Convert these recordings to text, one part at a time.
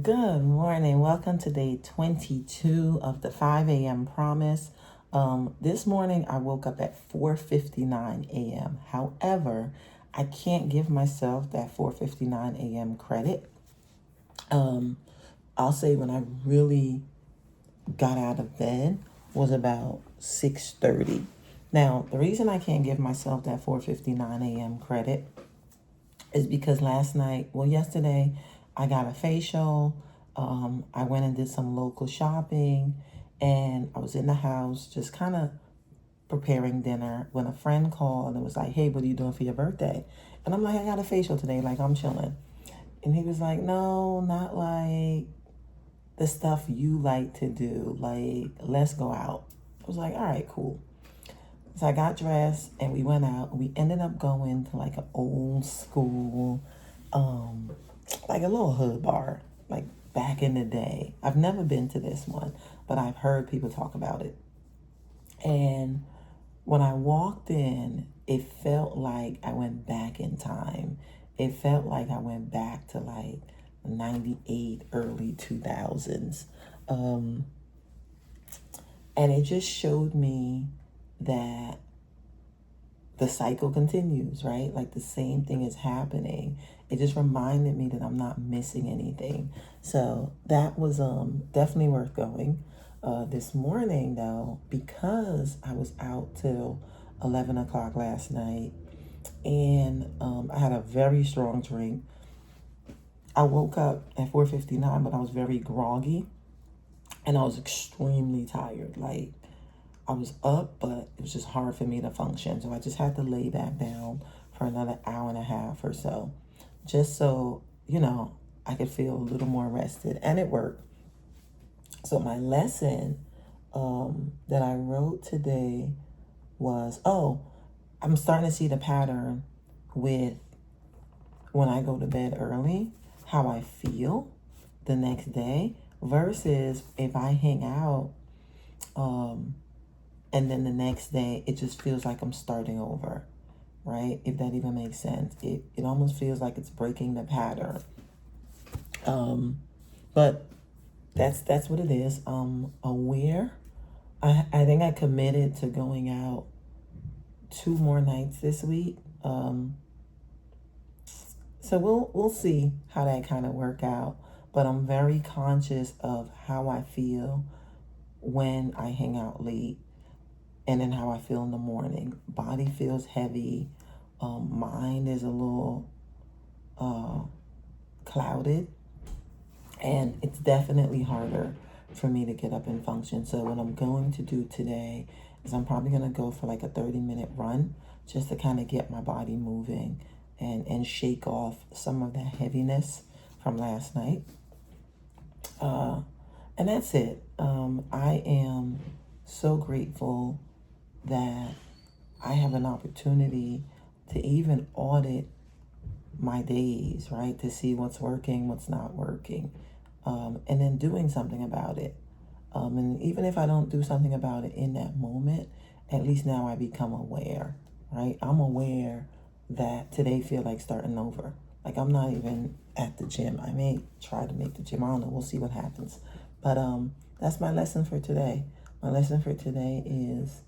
Good morning. Welcome to day 22 of the 5 a.m. promise. This morning I woke up at 4:59 a.m. However, I can't give myself that 4:59 a.m. credit. I'll say when I really got out of bed was about 6:30. Now, the reason I can't give myself that 4:59 a.m. credit is because yesterday, I got a facial. I went and did some local shopping, and I was in the house just kind of preparing dinner when a friend called and was like, "Hey, what are you doing for your birthday?" And I'm like, "I got a facial today, like I'm chilling." And he was like, "No, not like the stuff you like to do. Like, let's go out." I was like, "All right, cool." So I got dressed and we went out. We ended up going to like an old school, like a little hood bar, like back in the day. I've never been to this one, but I've heard people talk about it. And when I walked in, it felt like I went back in time. It felt like I went back to like 98, early 2000s. Um, and it just showed me that the cycle continues, right? Like the same thing is happening. It just reminded me that I'm not missing anything. So that was definitely worth going. This morning though, because I was out till 11 o'clock last night, and I had a very strong drink. I woke up at 4:59, but I was very groggy and I was extremely tired. Like, I was up, but it was just hard for me to function. So I just had to lay back down for another hour and a half or so, just so, I could feel a little more rested. And it worked. So my lesson that I wrote today was, I'm starting to see the pattern with when I go to bed early, how I feel the next day versus if I hang out and then the next day it just feels like I'm starting over, right? If that even makes sense. It almost feels like it's breaking the pattern. But that's what it is. Aware. I think I committed to going out 2 more nights this week. So we'll see how that kind of work out. But I'm very conscious of how I feel when I hang out late, and then how I feel in the morning. Body feels heavy. Mind is a little clouded, and it's definitely harder for me to get up and function. So what I'm going to do today is I'm probably going to go for like a 30-minute run just to kind of get my body moving and shake off some of that heaviness from last night. And that's it. I am so grateful that I have an opportunity to even audit my days, right? To see what's working, what's not working, and then doing something about it. And even if I don't do something about it in that moment, at least now I become aware, right? I'm aware that today feel like starting over. Like I'm not even at the gym. I may try to make the gym. I don't know. We'll see what happens. But that's my lesson for today. My lesson for today is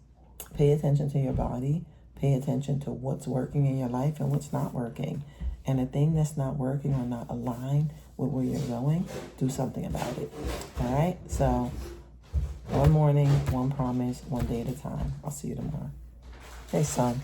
pay attention to your body. Pay attention to what's working in your life and what's not working. And the thing that's not working or not aligned with where you're going, do something about it. All right? So, one morning, one promise, one day at a time. I'll see you tomorrow. Hey, son.